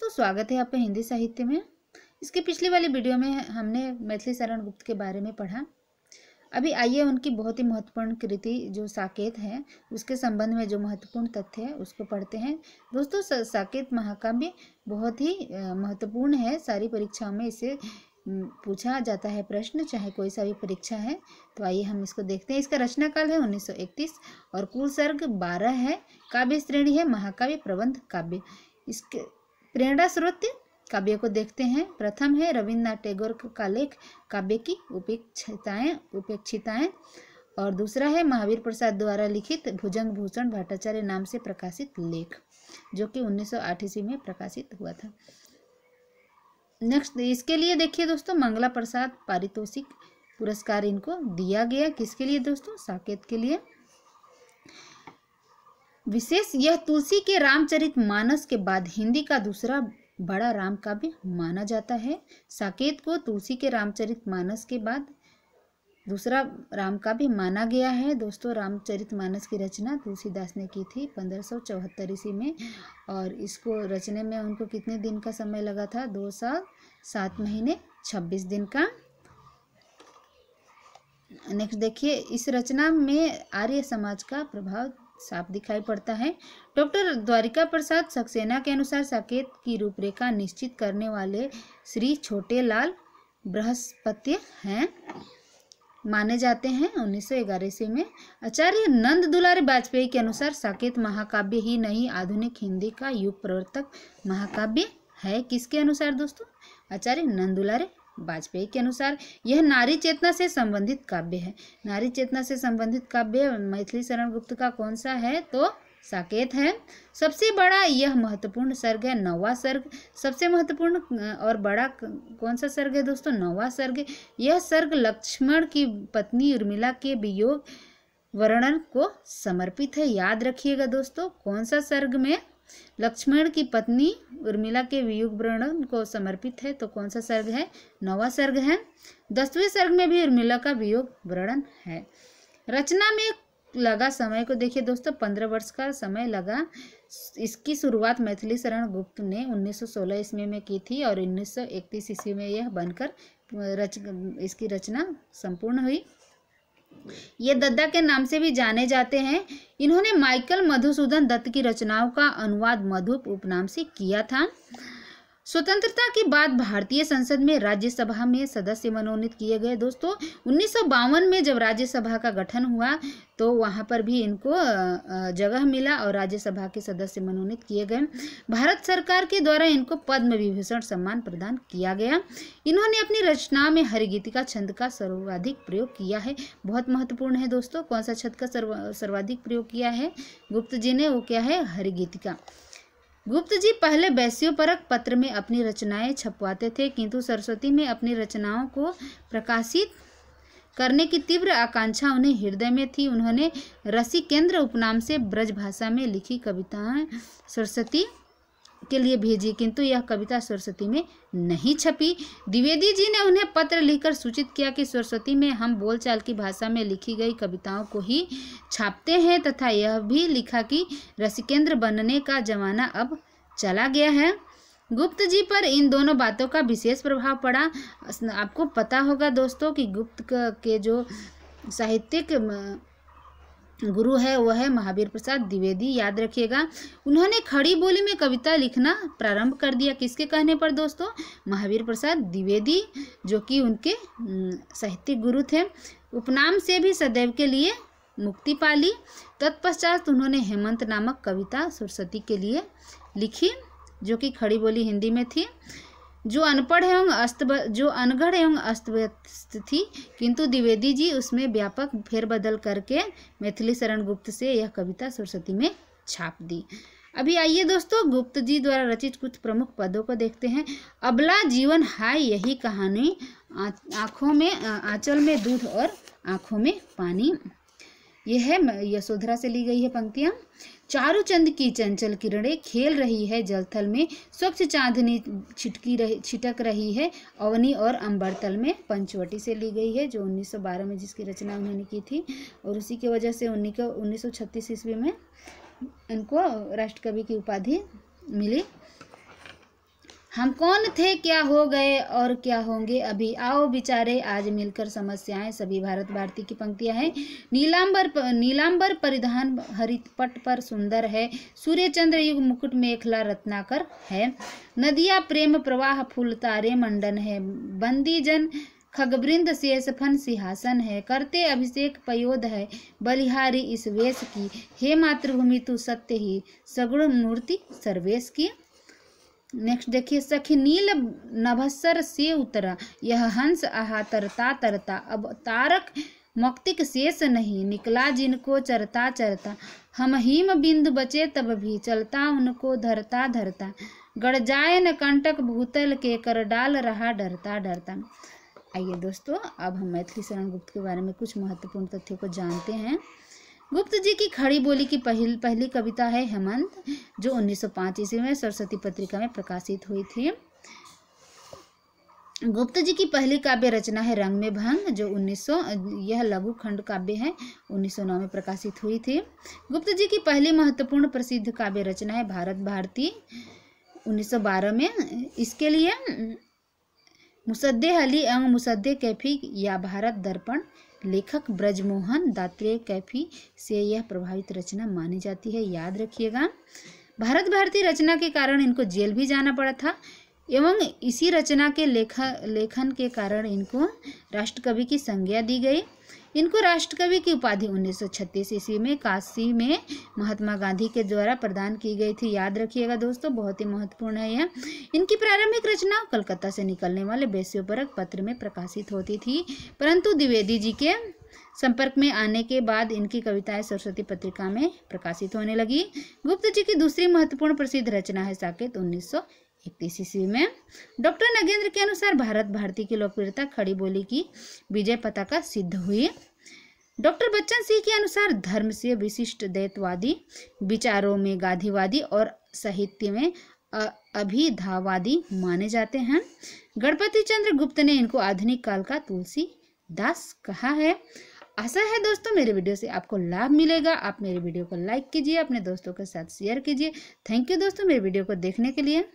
दोस्तों, स्वागत है आपका हिंदी साहित्य में। इसके पिछली वाली वीडियो में हमने मैथिली शरण गुप्त के बारे में पढ़ा। अभी आइए उनकी बहुत ही महत्वपूर्ण कृति जो साकेत है उसके संबंध में जो महत्वपूर्ण तथ्य है उसको पढ़ते हैं। दोस्तों, साकेत महाकाव्य बहुत ही महत्वपूर्ण है। सारी परीक्षाओं में इसे पूछा जाता है प्रश्न, चाहे कोई सा भी परीक्षा है। तो आइए हम इसको देखते हैं। इसका रचना काल है 1931 और कुल सर्ग 12 है। काव्य श्रेणी है महाकाव्य, प्रबंध, काव्य। इसके प्रेरणा स्रोत काव्य को देखते हैं। प्रथम है रविन्द्रनाथ टैगोर का लेख काव्य की उपेक्षिताएं और दूसरा है महावीर प्रसाद द्वारा लिखित भुजंग भूषण भट्टाचार्य नाम से प्रकाशित लेख, जो कि 1908 ईस्वी में प्रकाशित हुआ था। नेक्स्ट, इसके लिए देखिए दोस्तों, मंगला प्रसाद पारितोषिक पुरस्कार इनको दिया गया। किसके लिए दोस्तों? साकेत के लिए। विशेष, यह तुलसी के रामचरितमानस के बाद हिंदी का दूसरा बड़ा राम काव्य माना जाता है। साकेत को तुलसी के रामचरितमानस के बाद दूसरा राम काव्य माना गया है। दोस्तों, रामचरितमानस की रचना तुलसीदास ने की थी 1574 ईस्वी में, और इसको रचने में उनको कितने दिन का समय लगा था? 2 साल 7 महीने 26 दिन का। नेक्स्ट देखिए, इस रचना में आर्य समाज का प्रभाव साफ दिखाई पड़ता है। डॉक्टर द्वारिका प्रसाद सक्सेना के अनुसार साकेत की रूपरेखा निश्चित करने वाले श्री छोटे लाल बृहस्पति हैं, माने जाते हैं 1911 ईस्वी में। आचार्य नंद दुलारे वाजपेयी के अनुसार साकेत महाकाव्य ही नहीं, आधुनिक हिंदी का युग प्रवर्तक महाकाव्य है। किसके अनुसार दोस्तों? आचार्य नंद दुलारे वाजपेयी के अनुसार यह नारी चेतना से संबंधित काव्य है। नारी चेतना से संबंधित काव्य मैथिली शरण गुप्त का कौन सा है? तो साकेत है। सबसे बड़ा यह महत्वपूर्ण सर्ग है 9वां सर्ग। सबसे महत्वपूर्ण और बड़ा कौन सा सर्ग है दोस्तों? 9वां सर्ग। यह सर्ग लक्ष्मण की पत्नी उर्मिला के वियोग वर्णन को समर्पित है। याद रखिएगा दोस्तों, कौन सा सर्ग में लक्ष्मण की पत्नी उर्मिला के वियोग वर्णन को समर्पित है? तो कौन सा सर्ग है? 9वां सर्ग है। 10वें सर्ग में भी उर्मिला का वियोग वर्णन है। रचना में लगा समय को देखिए दोस्तों, 15 वर्ष का समय लगा। इसकी शुरुआत मैथिली शरण गुप्त ने 1916 ईस्वी में की थी और 1931 ईस्वी में यह बनकर इसकी रचना संपूर्ण हुई। ये दद्दा के नाम से भी जाने जाते हैं। इन्होंने माइकल मधुसूदन दत्त की रचनाओं का अनुवाद मधुप उपनाम से किया था। स्वतंत्रता के बाद भारतीय संसद में राज्यसभा में सदस्य मनोनीत किए गए। दोस्तों, 1952 में जब राज्यसभा का गठन हुआ तो वहां पर भी इनको जगह मिला और राज्यसभा के सदस्य मनोनीत किए गए। भारत सरकार के द्वारा इनको पद्म विभूषण सम्मान प्रदान किया गया। इन्होंने अपनी रचना में हरिगीतिका छंद का सर्वाधिक प्रयोग किया है। बहुत महत्वपूर्ण है दोस्तों, कौन सा छंद का सर्वाधिक प्रयोग किया है गुप्त जी ने? वो क्या है? हरिगीतिका। गुप्त जी पहले वैश्योपरक पत्र में अपनी रचनाएं छपवाते थे, किंतु सरस्वती में अपनी रचनाओं को प्रकाशित करने की तीव्र आकांक्षा उन्हें हृदय में थी। उन्होंने रसिकेंद्र उपनाम से ब्रज भाषा में लिखी कविताएं सरस्वती के लिए भेजी, किंतु यह कविता सरस्वती में नहीं छपी। द्विवेदी जी ने उन्हें पत्र लिखकर सूचित किया कि सरस्वती में हम बोलचाल की भाषा में लिखी गई कविताओं को ही छापते हैं, तथा यह भी लिखा कि रसिकेंद्र बनने का जमाना अब चला गया है। गुप्त जी पर इन दोनों बातों का विशेष प्रभाव पड़ा। आपको पता होगा दोस्तों कि गुप्त के जो साहित्यिक गुरु है वह है महावीर प्रसाद द्विवेदी। याद रखिएगा, उन्होंने खड़ी बोली में कविता लिखना प्रारंभ कर दिया। किसके कहने पर दोस्तों? महावीर प्रसाद द्विवेदी, जो कि उनके साहित्यिक गुरु थे। उपनाम से भी सदैव के लिए मुक्ति पाली। तत्पश्चात उन्होंने हेमंत नामक कविता सरस्वती के लिए लिखी, जो कि खड़ी बोली हिंदी में थी, जो अनगढ़ एवं अस्तव्यस्त थी, किंतु द्विवेदी जी उसमें व्यापक फेरबदल करके मैथिली शरण गुप्त से यह कविता सरस्वती में छाप दी। अभी आइए दोस्तों, गुप्त जी द्वारा रचित कुछ प्रमुख पदों को देखते हैं। अबला जीवन हाय यही कहानी, आँखों में आंचल में दूध और आँखों में पानी। यह है यशोधरा से ली गई है पंक्तियाँ। चारू चंद की चंचल किरणें खेल रही है जलथल में, स्वच्छ चांदनी छिटक रही है अवनी और अंबरतल में। पंचवटी से ली गई है, जो 1912 में जिसकी रचना उन्होंने की थी, और उसी की वजह से 1936 ईस्वी में इनको राष्ट्रकवि की उपाधि मिली। हम कौन थे, क्या हो गए और क्या होंगे अभी, आओ विचारे आज मिलकर समस्याएं सभी। भारत भारती की पंक्तियां हैं। नीलांबर परिधान हरित पट पर सुंदर है, सूर्य चंद्र युग मुकुट मेखला रत्नाकर है। नदियां प्रेम प्रवाह फूल तारे मंडन है, बंदी जन खगवृंद शेष फन सिंहासन है। करते अभिषेक पयोध है, बलिहारी इस वेश की। हे मातृभूमि तू सत्य ही, सगुण मूर्ति सर्वेश की। नेक्स्ट देखिए, सखी नील नभस्सर से उतरा, यह हंस आहा तरता तरता। अब तारक मौक्तिक शेष नहीं, निकला जिनको चरता चरता। हम हिम बिंदु बचे तब भी, चलता उनको धरता धरता। गड़ जाए न कंटक भूतल के, कर डाल रहा डरता डरता। आइए दोस्तों, अब हम मैथिली शरण गुप्त के बारे में कुछ महत्वपूर्ण तथ्यों को जानते हैं। गुप्त जी की खड़ी बोली की पहली कविता है हेमंत, जो 1905 ईस्वी में सरस्वती पत्रिका में प्रकाशित हुई थी। गुप्त जी की पहली काव्य रचना है रंग में भंग, जो यह लघु खंड काव्य है, 1909 में प्रकाशित हुई थी। गुप्त जी की पहली महत्वपूर्ण प्रसिद्ध काव्य रचना है भारत भारती, 1912 में। इसके लिए मुसद्दे अली एवं मुसद्दे कैफी या भारत दर्पण लेखक ब्रजमोहन दात्रे कैफी से यह प्रभावित रचना मानी जाती है, याद रखिएगा। भारत भारती रचना के कारण इनको जेल भी जाना पड़ा था, एवं इसी रचना के लेखन के कारण इनको राष्ट्रकवि की संज्ञा दी गई। इनको राष्ट्रकवि की उपाधि 1936 ईस्वी में काशी में महात्मा गांधी के द्वारा प्रदान की गई थी, याद रखिएगा दोस्तों, बहुत ही महत्वपूर्ण है यह। इनकी प्रारंभिक रचना कलकत्ता से निकलने वाले वैश्योपरक पत्र में प्रकाशित होती थी, परंतु द्विवेदी जी के संपर्क में आने के बाद इनकी कविताएं सरस्वती पत्रिका में प्रकाशित होने लगी। गुप्त जी की दूसरी महत्वपूर्ण प्रसिद्ध रचना है साकेत, 1931 ईस्वी में। डॉक्टर नगेंद्र के अनुसार भारत भारती की लोकप्रियता खड़ी बोली की विजय पताका सिद्ध हुई। डॉक्टर बच्चन सिंह के अनुसार धर्म से विशिष्ट द्वैतवादी, विचारों में गांधीवादी और साहित्य में अभिधावादी माने जाते हैं। गणपति चंद्र गुप्त ने इनको आधुनिक काल का तुलसीदास कहा है। आशा है दोस्तों मेरे वीडियो से आपको लाभ मिलेगा। आप मेरे वीडियो को लाइक कीजिए, अपने दोस्तों के साथ शेयर कीजिए। थैंक यू दोस्तों मेरे वीडियो को देखने के लिए।